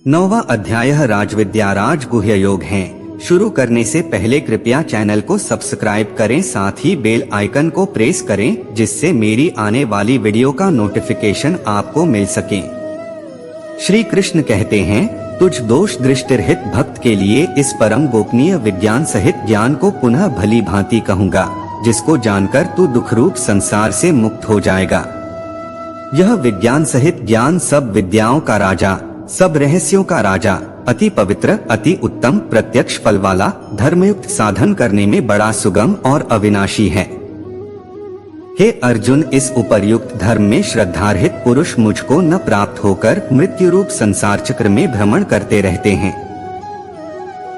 9वां अध्याय राजविद्या राजगुह्य योग है। शुरू करने से पहले कृपया चैनल को सब्सक्राइब करें, साथ ही बेल आइकन को प्रेस करें जिससे मेरी आने वाली वीडियो का नोटिफिकेशन आपको मिल सके। श्री कृष्ण कहते हैं, तुझ दोष दृष्टिरहित भक्त के लिए इस परम गोपनीय विज्ञान सहित ज्ञान को पुनः भली भांति कहूँगा, जिसको जानकर तू दुखरूप संसार से मुक्त हो जाएगा। यह विज्ञान सहित ज्ञान सब विद्याओं का राजा, सब रहस्यों का राजा, अति पवित्र, अति उत्तम, प्रत्यक्ष फल वाला, धर्मयुक्त साधन करने में बड़ा सुगम और अविनाशी है। हे अर्जुन, इस उपर्युक्त धर्म में श्रद्धारहित पुरुष मुझको न प्राप्त होकर मृत्यु रूप संसार चक्र में भ्रमण करते रहते हैं।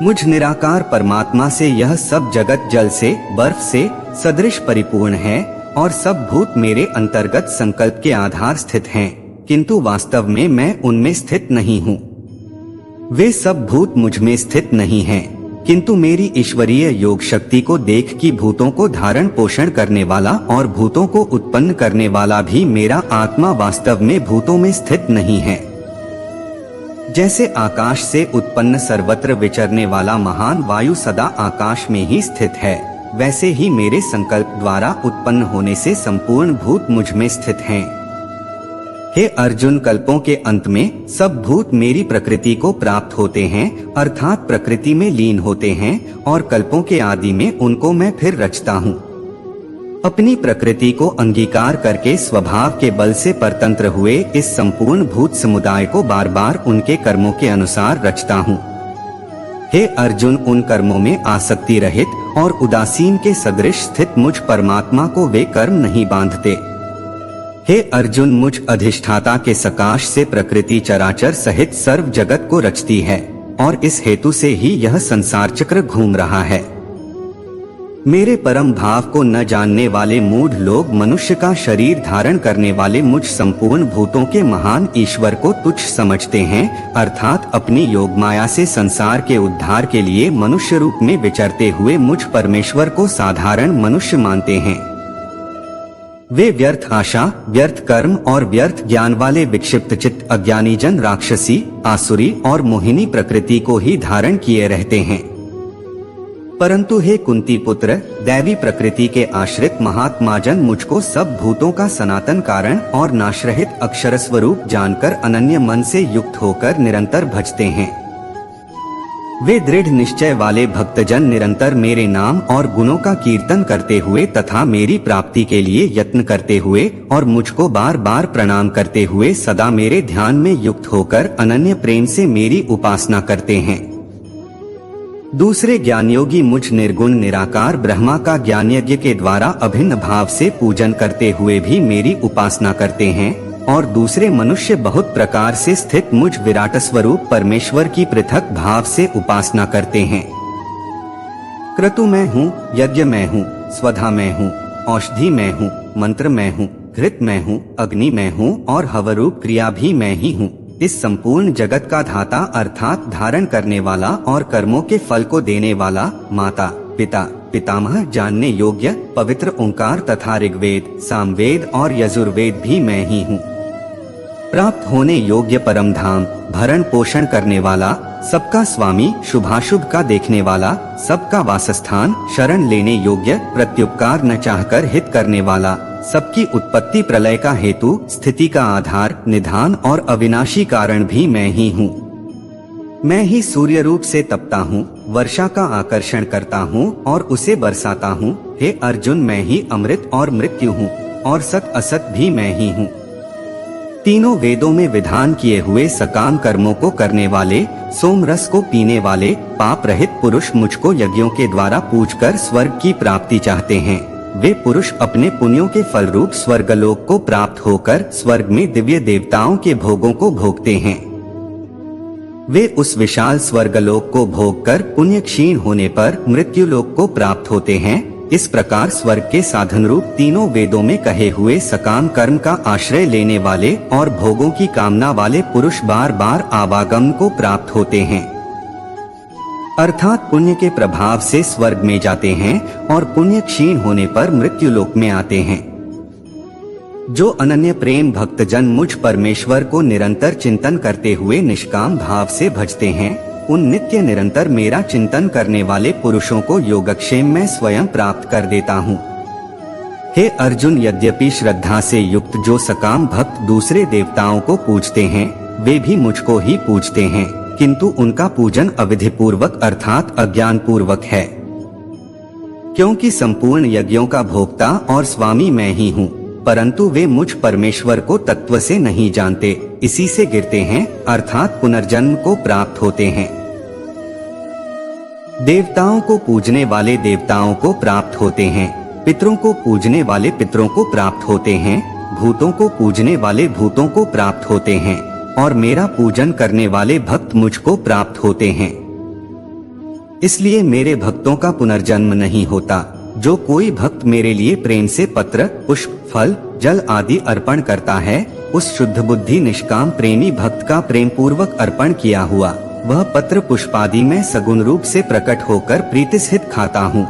मुझ निराकार परमात्मा से यह सब जगत जल से, बर्फ से सदृश परिपूर्ण है और सब भूत मेरे अंतर्गत संकल्प के आधार स्थित हैं, किंतु वास्तव में मैं उनमें स्थित नहीं हूँ। वे सब भूत मुझ में स्थित नहीं हैं, किंतु मेरी ईश्वरीय योग शक्ति को देख कि भूतों को धारण पोषण करने वाला और भूतों को उत्पन्न करने वाला भी मेरा आत्मा वास्तव में भूतों में स्थित नहीं है। जैसे आकाश से उत्पन्न सर्वत्र विचरने वाला महान वायु सदा आकाश में ही स्थित है, वैसे ही मेरे संकल्प द्वारा उत्पन्न होने से संपूर्ण भूत मुझ में स्थित हैं। हे अर्जुन, कल्पों के अंत में सब भूत मेरी प्रकृति को प्राप्त होते हैं, अर्थात प्रकृति में लीन होते हैं, और कल्पों के आदि में उनको मैं फिर रचता हूँ। अपनी प्रकृति को अंगीकार करके स्वभाव के बल से परतंत्र हुए इस संपूर्ण भूत समुदाय को बार बार उनके कर्मों के अनुसार रचता हूँ। हे अर्जुन, उन कर्मों में आसक्ति रहित और उदासीन के सदृश स्थित मुझ परमात्मा को वे कर्म नहीं बांधते। हे अर्जुन, मुझ अधिष्ठाता के सकाश से प्रकृति चराचर सहित सर्व जगत को रचती है और इस हेतु से ही यह संसार चक्र घूम रहा है। मेरे परम भाव को न जानने वाले मूढ़ लोग मनुष्य का शरीर धारण करने वाले मुझ संपूर्ण भूतों के महान ईश्वर को तुच्छ समझते हैं, अर्थात अपनी योग माया से संसार के उद्धार के लिए मनुष्य रूप में विचरते हुए मुझ परमेश्वर को साधारण मनुष्य मानते हैं। वे व्यर्थ आशा, व्यर्थ कर्म और व्यर्थ ज्ञान वाले विक्षिप्त चित्त अज्ञानी जन राक्षसी, आसुरी और मोहिनी प्रकृति को ही धारण किए रहते हैं। परंतु हे कुंती पुत्र, दैवी प्रकृति के आश्रित महात्मा जन मुझको सब भूतों का सनातन कारण और नाशरहित अक्षर स्वरूप जानकर अनन्य मन से युक्त होकर निरंतर भजते हैं। वे दृढ़ निश्चय वाले भक्तजन निरंतर मेरे नाम और गुणों का कीर्तन करते हुए तथा मेरी प्राप्ति के लिए यत्न करते हुए और मुझको बार बार प्रणाम करते हुए सदा मेरे ध्यान में युक्त होकर अनन्य प्रेम से मेरी उपासना करते हैं। दूसरे ज्ञानयोगी मुझ निर्गुण निराकार ब्रह्मा का ज्ञान यज्ञ के द्वारा अभिन्न भाव से पूजन करते हुए भी मेरी उपासना करते हैं, और दूसरे मनुष्य बहुत प्रकार से स्थित मुझ विराट स्वरूप परमेश्वर की पृथक भाव से उपासना करते हैं। क्रतु मैं हूँ, यज्ञ मैं हूँ, स्वधा मैं हूँ, औषधि मैं हूँ, मंत्र मैं हूँ, घृत मैं हूँ, अग्नि मैं हूँ और हवरूप क्रिया भी मैं ही हूँ। इस संपूर्ण जगत का धाता अर्थात धारण करने वाला और कर्मों के फल को देने वाला माता, पिता, पितामह, जानने योग्य पवित्र ओंकार तथा ऋग्वेद, सामवेद और यजुर्वेद भी मैं ही हूँ। प्राप्त होने योग्य परम धाम, भरण पोषण करने वाला, सबका स्वामी, शुभाशुभ का देखने वाला, सबका वासस्थान, शरण लेने योग्य, प्रत्युपकार न चाहकर हित करने वाला, सबकी उत्पत्ति प्रलय का हेतु, स्थिति का आधार, निधान और अविनाशी कारण भी मैं ही हूँ। मैं ही सूर्य रूप से तपता हूँ, वर्षा का आकर्षण करता हूँ और उसे बरसाता हूँ। हे अर्जुन, मैं ही अमृत और मृत्यु हूँ और सत असत भी मैं ही हूँ। तीनों वेदों में विधान किए हुए सकाम कर्मों को करने वाले, सोम रस को पीने वाले, पाप रहित पुरुष मुझको यज्ञों के द्वारा पूजकर स्वर्ग की प्राप्ति चाहते हैं। वे पुरुष अपने पुण्यों के फल रूप स्वर्गलोक को प्राप्त होकर स्वर्ग में दिव्य देवताओं के भोगों को भोगते हैं। वे उस विशाल स्वर्गलोक को भोगकर पुण्य क्षीण होने पर मृत्युलोक को प्राप्त होते हैं। इस प्रकार स्वर्ग के साधन रूप तीनों वेदों में कहे हुए सकाम कर्म का आश्रय लेने वाले और भोगों की कामना वाले पुरुष बार बार आवागमन को प्राप्त होते हैं, अर्थात पुण्य के प्रभाव से स्वर्ग में जाते हैं और पुण्य क्षीण होने पर मृत्युलोक में आते हैं। जो अनन्य प्रेम भक्तजन मुझ परमेश्वर को निरंतर चिंतन करते हुए निष्काम भाव से भजते हैं, उन नित्य निरंतर मेरा चिंतन करने वाले पुरुषों को योगक्षेम में स्वयं प्राप्त कर देता हूँ। हे अर्जुन, यद्यपि श्रद्धा से युक्त जो सकाम भक्त दूसरे देवताओं को पूजते हैं, वे भी मुझको ही पूजते हैं, किंतु उनका पूजन अविधि पूर्वक अर्थात अज्ञान पूर्वक है। क्योंकि संपूर्ण यज्ञों का भोक्ता और स्वामी मैं ही हूँ, परंतु वे मुझ परमेश्वर को तत्व से नहीं जानते, इसी से गिरते हैं अर्थात पुनर्जन्म को प्राप्त होते हैं। देवताओं को पूजने वाले देवताओं को प्राप्त होते हैं, पितरों को पूजने वाले पितरों को प्राप्त होते हैं, भूतों को पूजने वाले भूतों को प्राप्त होते हैं, और मेरा पूजन करने वाले भक्त मुझको प्राप्त होते हैं। इसलिए मेरे भक्तों का पुनर्जन्म नहीं होता। जो कोई भक्त मेरे लिए प्रेम से पत्र, पुष्प, फल, जल आदि अर्पण करता है, उस शुद्ध बुद्धि निष्काम प्रेमी भक्त का प्रेम पूर्वक अर्पण किया हुआ वह पत्र पुष्पादि में सगुण रूप से प्रकट होकर प्रीतिसहित खाता हूँ।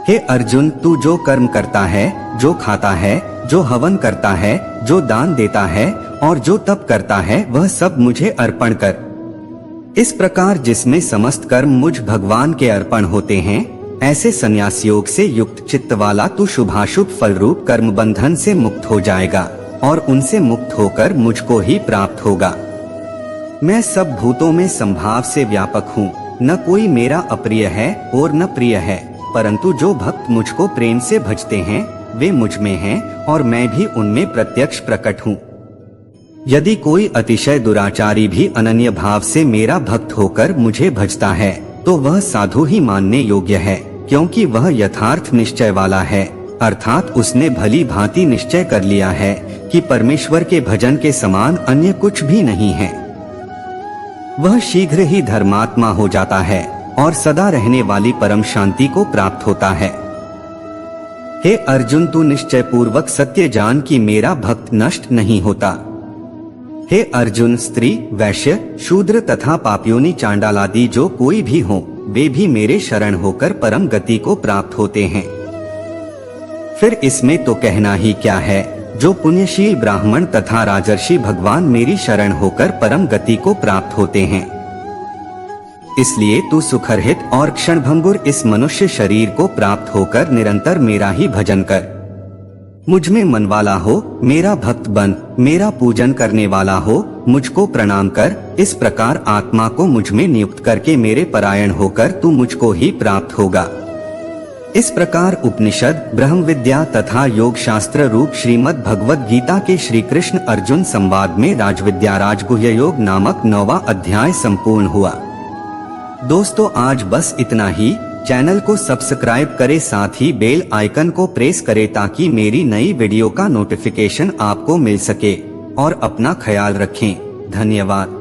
हे अर्जुन, तू जो कर्म करता है, जो खाता है, जो हवन करता है, जो दान देता है और जो तप करता है, वह सब मुझे अर्पण कर। इस प्रकार जिसमें समस्त कर्म मुझ भगवान के अर्पण होते हैं, ऐसे संन्यास योग से युक्त चित्त वाला तू शुभाशुभ फल रूप कर्म बंधन से मुक्त हो जाएगा और उनसे मुक्त होकर मुझको ही प्राप्त होगा। मैं सब भूतों में संभाव से व्यापक हूँ, न कोई मेरा अप्रिय है और न प्रिय है, परंतु जो भक्त मुझको प्रेम से भजते हैं वे मुझ में हैं और मैं भी उनमें प्रत्यक्ष प्रकट हूँ। यदि कोई अतिशय दुराचारी भी अनन्य भाव से मेरा भक्त होकर मुझे भजता है, तो वह साधु ही मानने योग्य है, क्योंकि वह यथार्थ निश्चय वाला है, अर्थात उसने भली भांति निश्चय कर लिया है कि परमेश्वर के भजन के समान अन्य कुछ भी नहीं है। वह शीघ्र ही धर्मात्मा हो जाता है और सदा रहने वाली परम शांति को प्राप्त होता है। हे अर्जुन, तू निश्चय पूर्वक सत्य जान कि मेरा भक्त नष्ट नहीं होता। हे अर्जुन, स्त्री, वैश्य, शूद्र तथा पापियोनी चांडालादि जो कोई भी हो, वे भी मेरे शरण होकर परम गति को प्राप्त होते हैं। फिर इसमें तो कहना ही क्या है, जो पुण्यशील ब्राह्मण तथा राजर्षि भगवान मेरी शरण होकर परम गति को प्राप्त होते हैं। इसलिए तू सुखरहित और क्षणभंगुर इस मनुष्य शरीर को प्राप्त होकर निरंतर मेरा ही भजन कर। मुझ में मन वाला हो, मेरा भक्त बन, मेरा पूजन करने वाला हो, मुझको प्रणाम कर। इस प्रकार आत्मा को मुझ में नियुक्त करके मेरे परायण होकर तू मुझको ही प्राप्त होगा। इस प्रकार उपनिषद, ब्रह्म विद्या तथा योग शास्त्र रूप श्रीमद् भगवद गीता के श्री कृष्ण अर्जुन संवाद में राजविद्या राजगुह्य योग नामक 9वां अध्याय संपूर्ण हुआ। दोस्तों, आज बस इतना ही। चैनल को सब्सक्राइब करें, साथ ही बेल आइकन को प्रेस करें ताकि मेरी नई वीडियो का नोटिफिकेशन आपको मिल सके। और अपना ख्याल रखें। धन्यवाद।